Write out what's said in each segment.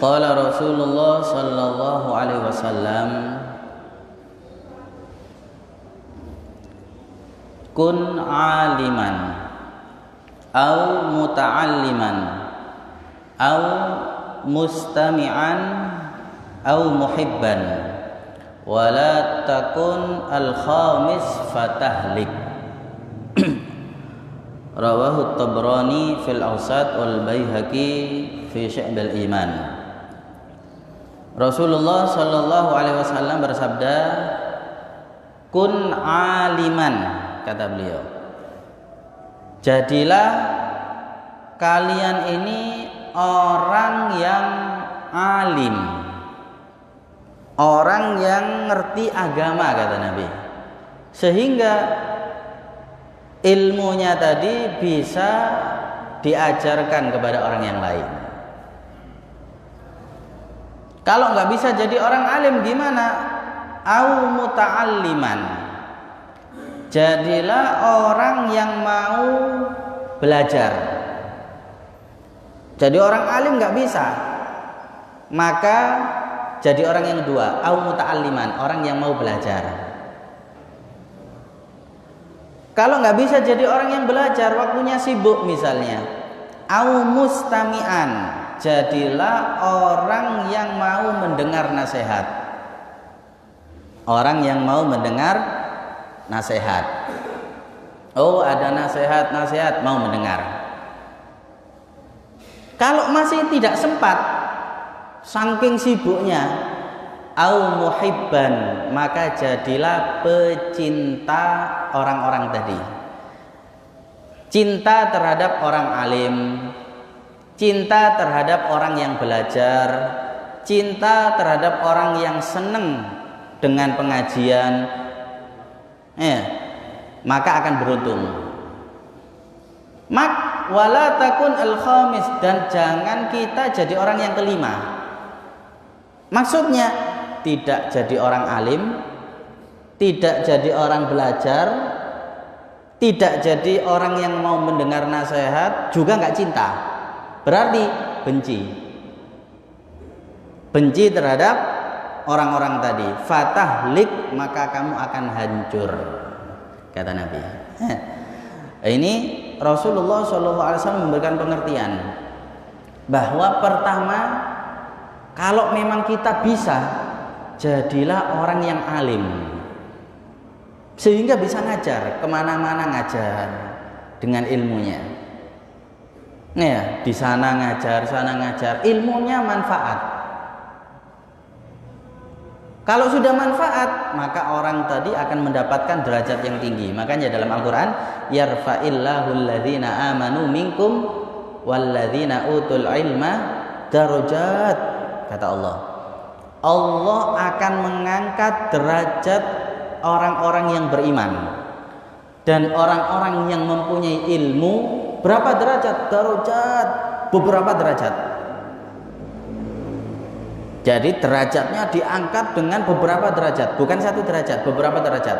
Qala Rasulullah sallallahu alaihi wasallam, kun aliman au muta'alliman au mustami'an au muhibban wala takun al-khamis fatahlik. Rawahu Tabrani fil Awsat wal Baihaqi fi Syu'abul Iman. Rasulullah sallallahu alaihi wasallam bersabda, kun aliman, kata beliau, jadilah kalian ini orang yang alim, orang yang ngerti agama, kata Nabi, sehingga ilmunya tadi bisa diajarkan kepada orang yang lain. Kalau nggak bisa jadi orang alim gimana? Au muta'alliman, jadilah orang yang mau belajar. Jadi orang alim nggak bisa, maka jadi orang yang kedua, au muta'alliman, orang yang mau belajar. Kalau nggak bisa jadi orang yang belajar, waktunya sibuk misalnya, au mustami'an, jadilah orang yang mau mendengar nasihat. Orang yang mau mendengar nasihat. Oh, ada nasihat, mau mendengar. Kalau masih tidak sempat, saking sibuknya, au muhibban, maka jadilah pecinta orang-orang tadi. Cinta terhadap orang alim, cinta terhadap orang yang belajar, cinta terhadap orang yang senang dengan pengajian, maka akan beruntung. Wala takun al-khamis, dan jangan kita jadi orang yang kelima. Maksudnya tidak jadi orang alim, tidak jadi orang belajar, tidak jadi orang yang mau mendengar nasihat, juga nggak cinta. Berarti benci terhadap orang-orang tadi. Fatahlik, maka kamu akan hancur, kata Nabi. Ini Rasulullah SAW memberikan pengertian bahwa pertama, kalau memang kita bisa, jadilah orang yang alim, sehingga bisa ngajar kemana-mana, ngajar dengan ilmunya. Di sana ngajar, sana ngajar, ilmunya manfaat. Kalau sudah manfaat, maka orang tadi akan mendapatkan derajat yang tinggi. Makanya dalam Al-Quran, yarfa'illahu alladhina amanu minkum walladhina utul ilma darajat, kata Allah. Allah akan mengangkat derajat orang-orang yang beriman dan orang-orang yang mempunyai ilmu. Berapa derajat? Darajat, beberapa derajat. Jadi derajatnya diangkat dengan beberapa derajat, bukan satu derajat, beberapa derajat.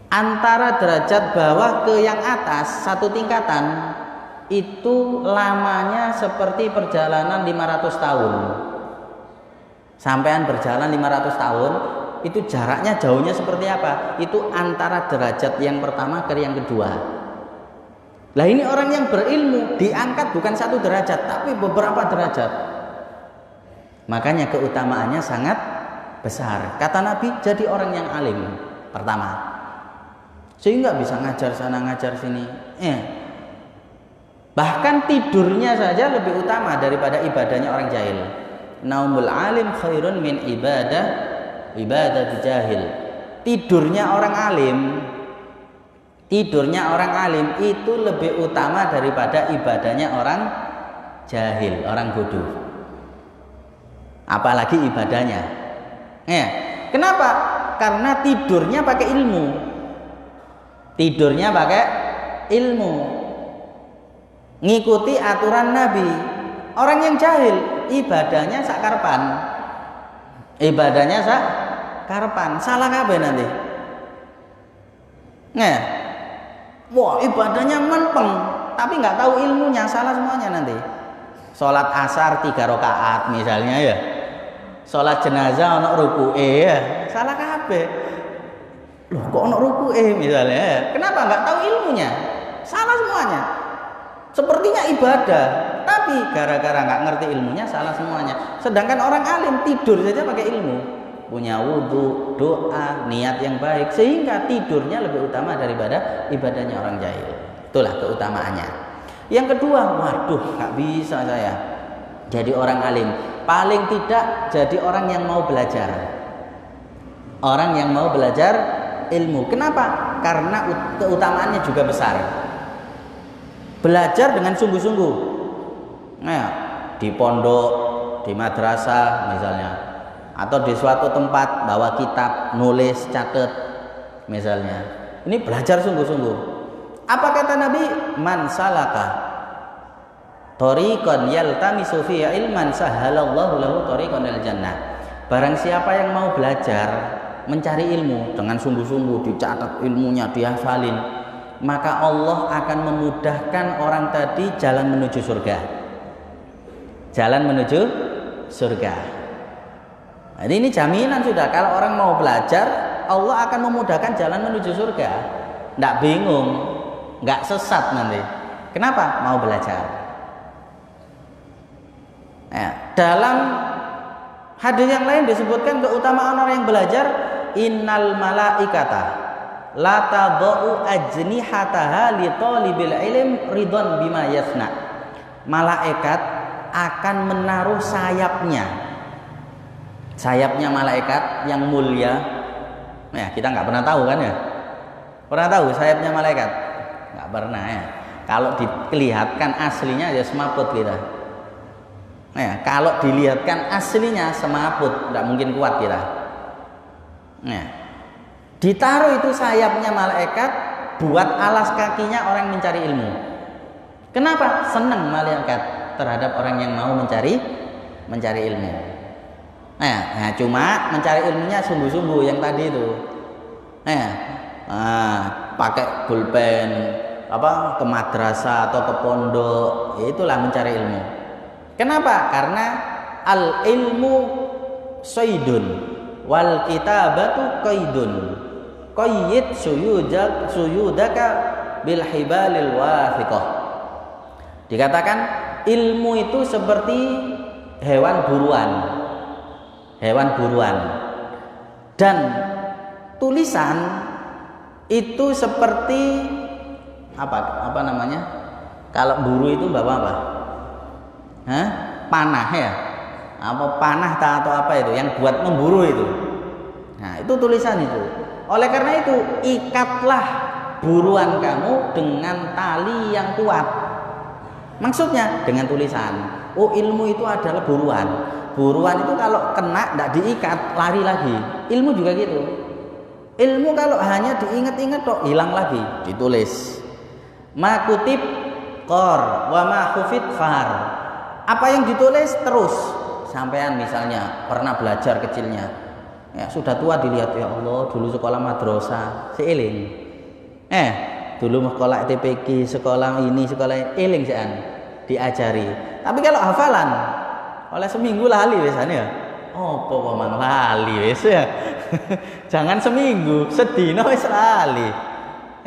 Antara derajat bawah ke yang atas, satu tingkatan, itu lamanya seperti perjalanan 500 tahun. Sampean berjalan 500 tahun, itu jaraknya jauhnya seperti apa? Itu antara derajat yang pertama ke yang kedua. Lah ini orang yang berilmu diangkat bukan satu derajat, tapi beberapa derajat. Makanya keutamaannya sangat besar. Kata Nabi, jadi orang yang alim pertama, sehingga bisa ngajar sana ngajar sini. Bahkan tidurnya saja lebih utama daripada ibadahnya orang jahil. Naumul alim khairun min ibadah jahil. Tidurnya orang alim itu lebih utama daripada ibadahnya orang jahil, orang bodoh. Apalagi ibadahnya. Kenapa? Karena tidurnya pakai ilmu. Ngikuti aturan Nabi. Orang yang jahil ibadahnya sakarpan. Salah kabeh nanti. Wah, ibadahnya menpeng, tapi nggak tahu ilmunya, salah semuanya nanti. Sholat asar 3 rakaat misalnya ya. Sholat jenazah ono ruku'e ya. Salah kabeh. Loh kok ono ruku'e misalnya ya. Kenapa enggak tahu ilmunya? Salah semuanya. Sepertinya ibadah, tapi gara-gara nggak ngerti ilmunya salah semuanya. Sedangkan orang alim tidur saja pakai ilmu, punya wudhu, doa, niat yang baik, sehingga tidurnya lebih utama daripada ibadahnya orang jahil. Itulah keutamaannya. Yang kedua, waduh, nggak bisa saya jadi orang alim. Paling tidak jadi orang yang mau belajar. Orang yang mau belajar ilmu. Kenapa? Karena keutamaannya juga besar. Belajar dengan sungguh-sungguh. Nah, di pondok, di madrasah misalnya, atau di suatu tempat bawa kitab, nulis, catat misalnya. Ini belajar sungguh-sungguh. Apa kata Nabi? Man salaka thoriqan yaltamisu fihi ilman sahalallahu lahu thoriqan ilal jannah. Barang siapa yang mau belajar, mencari ilmu dengan sungguh-sungguh, dicatat ilmunya, dihafalin, maka Allah akan memudahkan orang tadi jalan menuju surga. Jalan menuju surga. Jadi ini jaminan sudah, kalau orang mau belajar, Allah akan memudahkan jalan menuju surga. Nggak bingung, nggak sesat nanti. Kenapa? Mau belajar. Ya, dalam hadis yang lain disebutkan keutamaan orang yang belajar, innal malaikata la tadau ajnihataha li talibil ilm ridwan bima yasna. Malaikat akan menaruh sayapnya malaikat yang mulia. Nah, kita nggak pernah tahu kan ya? Pernah tahu sayapnya malaikat? Nggak pernah ya. Kalau dilihatkan aslinya ya semaput kita. Nah, kalau dilihatkan aslinya semaput, nggak mungkin kuat kita. Nah, ditaruh itu sayapnya malaikat buat alas kakinya orang mencari ilmu. Kenapa? Senang malaikat terhadap orang yang mau mencari ilmu. Nah, cuma mencari ilmunya sungguh-sungguh yang tadi itu. Pakai pulpen ke madrasah atau ke pondok, itulah mencari ilmu. Kenapa? Karena al ilmu saydun wal kitabatu qaidun. Qayyid suyudaka bil hibalil wathiqah. Dikatakan ilmu itu seperti hewan buruan. Dan tulisan itu seperti apa namanya? Kalau buru itu bawa apa? Panah ya? Apa panah atau apa itu yang buat memburu itu? Nah, itu tulisan itu. Oleh karena itu, ikatlah buruan kamu dengan tali yang kuat. Maksudnya dengan tulisan. Oh, ilmu itu adalah buruan. Buruan itu kalau kena tidak diikat, lari lagi. Ilmu juga gitu. Ilmu kalau hanya diingat-ingat kok hilang lagi, ditulis. Ma kutib qor wa ma khufid far. Apa yang ditulis terus. Sampean misalnya pernah belajar kecilnya, ya sudah tua dilihat, ya Allah dulu sekolah madrasah seiling, dulu sekolah TPQ, sekolah ini, sekolah eling sean diajari. Tapi kalau hafalan oleh seminggu lali biasanya, apa mang lali wis ya. Jangan seminggu, sedina wis lali,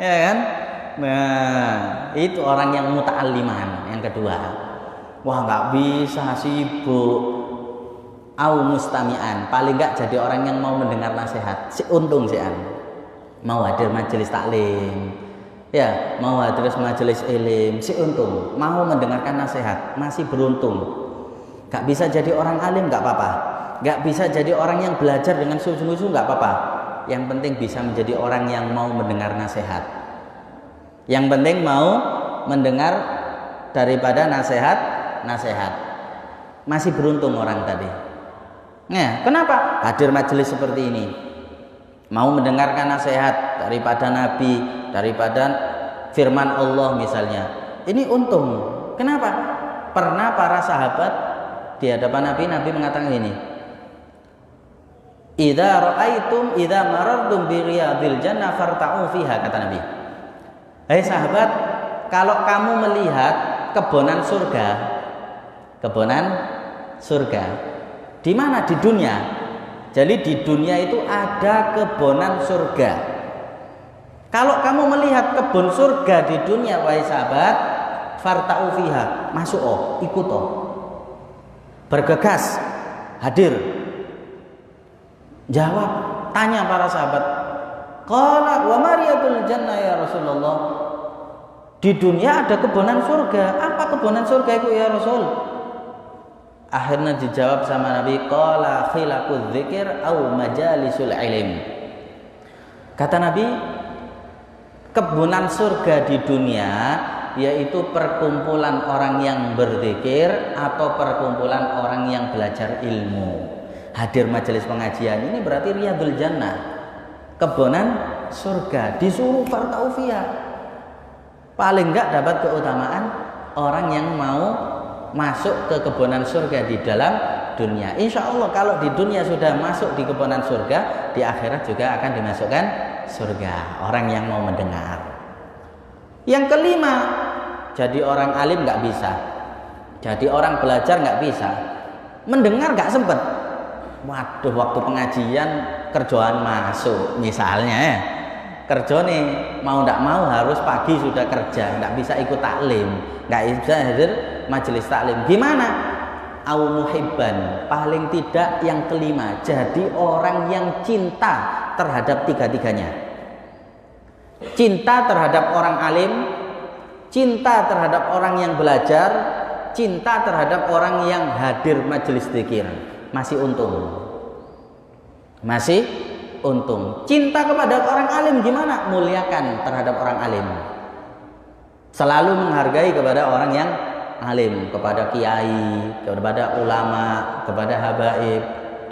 ya kan? Nah, itu orang yang muta'alliman. Yang kedua, wah nggak bisa, sibuk. Au mustami'an, paling enggak jadi orang yang mau mendengar nasihat. Si untung sian. Mau hadir majelis taklim. Ya, mau hadir majelis ilmu, si untung. Mau mendengarkan nasihat, masih beruntung. Enggak bisa jadi orang alim enggak apa-apa. Enggak bisa jadi orang yang belajar dengan sungguh-sungguh enggak apa-apa. Yang penting bisa menjadi orang yang mau mendengar nasihat. Yang penting mau mendengar daripada nasihat. Masih beruntung orang tadi. Nah, kenapa? Hadir majelis seperti ini, mau mendengarkan nasihat daripada Nabi, daripada firman Allah misalnya. Ini untung. Kenapa? Pernah para sahabat di hadapan Nabi mengatakan ini. Idza marartum bi riyadil jannah farta'u fiha, kata Nabi. Hai sahabat, kalau kamu melihat kebonan surga, Kebonan surga. Di mana? Di dunia. Jadi di dunia itu ada kebonan surga. Kalau kamu melihat kebun surga di dunia, wahai sahabat, farta'u fiha, masuk ikut bergegas, hadir. Jawab, tanya para sahabat, qala wa mariyatul jannah ya Rasulullah. Di dunia ada kebonan surga. Apa kebonan surga itu ya Rasul? Akhirnya dijawab sama Nabi, qala khilaqudz dzikir au majalisul ilm. Kata Nabi, kebunan surga di dunia yaitu perkumpulan orang yang berzikir atau perkumpulan orang yang belajar ilmu. Hadir majelis pengajian ini berarti riyadul jannah, kebonan surga. Disuruh farta'u fiha, paling enggak dapat keutamaan orang yang mau masuk ke kebonan surga di dalam dunia. Insya Allah kalau di dunia sudah masuk di kebonan surga, di akhirat juga akan dimasukkan surga orang yang mau mendengar. Yang kelima, jadi orang alim nggak bisa, jadi orang belajar nggak bisa, mendengar nggak sempet. Waduh, waktu pengajian kerjaan masuk misalnya kerja nih, mau nggak mau harus pagi sudah kerja, nggak bisa ikut taklim, nggak bisa hadir majelis taklim. Gimana? Au muhibban, paling tidak yang kelima, jadi orang yang cinta terhadap tiga-tiganya. Cinta terhadap orang alim, cinta terhadap orang yang belajar, cinta terhadap orang yang hadir majelis zikir. Masih untung. Masih untung. Cinta kepada orang alim gimana? Muliakan terhadap orang alim. Selalu menghargai kepada orang yang alim, kepada kiai, kepada ulama, kepada habaib,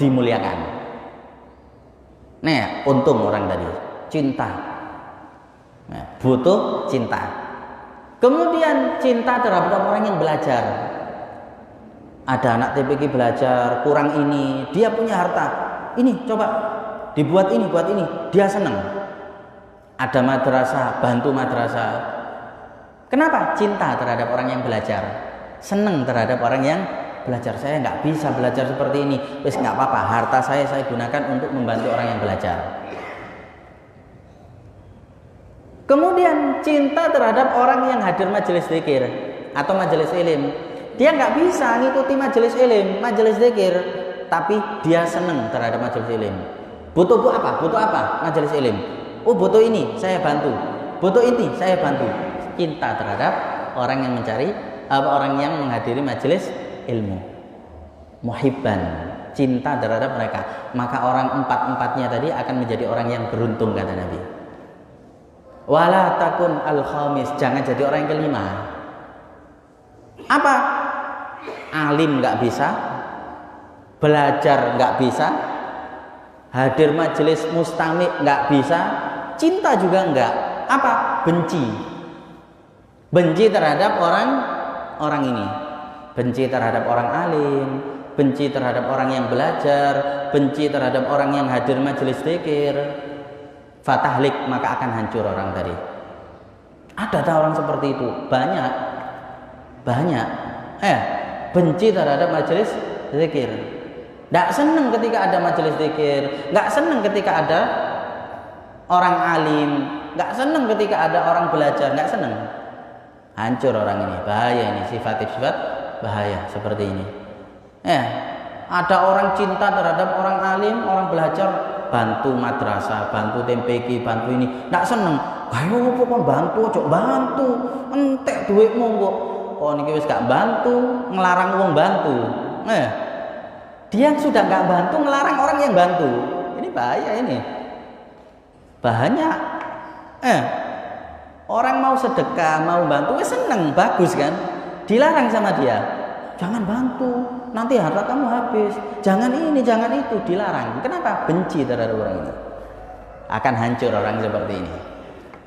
dimuliakan. Nah, untung orang tadi, cinta. Nah, butuh cinta. Kemudian cinta terhadap orang yang belajar. Ada anak TPQ belajar, kurang ini, dia punya harta. Ini coba dibuat ini, buat ini, dia senang. Ada madrasah, bantu madrasah. Kenapa? Cinta terhadap orang yang belajar, senang terhadap orang yang belajar. Saya nggak bisa belajar seperti ini, wes nggak apa-apa, harta saya gunakan untuk membantu orang yang belajar. Kemudian cinta terhadap orang yang hadir majelis zikir atau majelis ilmu. Dia nggak bisa ngikuti majelis ilmu, majelis zikir, tapi dia senang terhadap majelis ilmu. Butuh apa? Butuh apa? Majelis ilmu. Oh, butuh ini, saya bantu. Butuh ini, saya bantu. Cinta terhadap orang yang mencari, orang yang menghadiri majelis ilmu. Muhibban, cinta terhadap mereka. Maka orang empat-empatnya tadi akan menjadi orang yang beruntung, kata Nabi. Wala takun al-khamis, jangan jadi orang yang kelima. Apa? Alim nggak bisa, belajar nggak bisa, hadir majelis mustami nggak bisa, cinta juga nggak. Apa? Benci. Benci terhadap orang ini. Benci terhadap orang alim, benci terhadap orang yang belajar, benci terhadap orang yang hadir majelis zikir. Fatahlik, maka akan hancur orang tadi. Ada tak orang seperti itu? Banyak. Benci terhadap majelis zikir. Nggak senang ketika ada majelis zikir, nggak senang ketika ada orang alim, nggak senang ketika ada orang belajar, nggak senang. Hancur orang ini, bahaya ini, sifat-sifat bahaya seperti ini. Ada orang cinta terhadap orang alim, orang belajar, bantu madrasah, bantu TPQ, bantu ini, nggak seneng. Ayo kok bantu, cok bantu, entek duitmu kok. Kok niki wis gak bantu, ngelarang wong bantu. Dia sudah gak bantu, ngelarang orang yang bantu. Ini bahaya ini. Banyak. Orang mau sedekah, mau bantu, seneng, bagus kan? Dilarang sama dia. Jangan bantu, nanti harta kamu habis. Jangan ini, jangan itu, dilarang. Kenapa? Benci terhadap orang itu. Akan hancur orang seperti ini.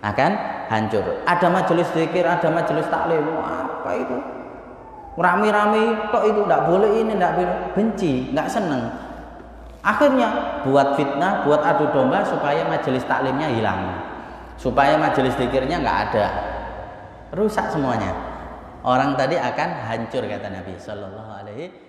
Akan hancur. Ada majelis zikir, ada majelis taklim, apa itu? Rame-rame kok itu enggak boleh ini, enggak boleh. Benci, enggak seneng. Akhirnya buat fitnah, buat adu domba supaya majelis taklimnya hilang. Supaya majelis zikirnya enggak ada. Rusak semuanya. orang tadi akan hancur kata Nabi sallallahu alaihi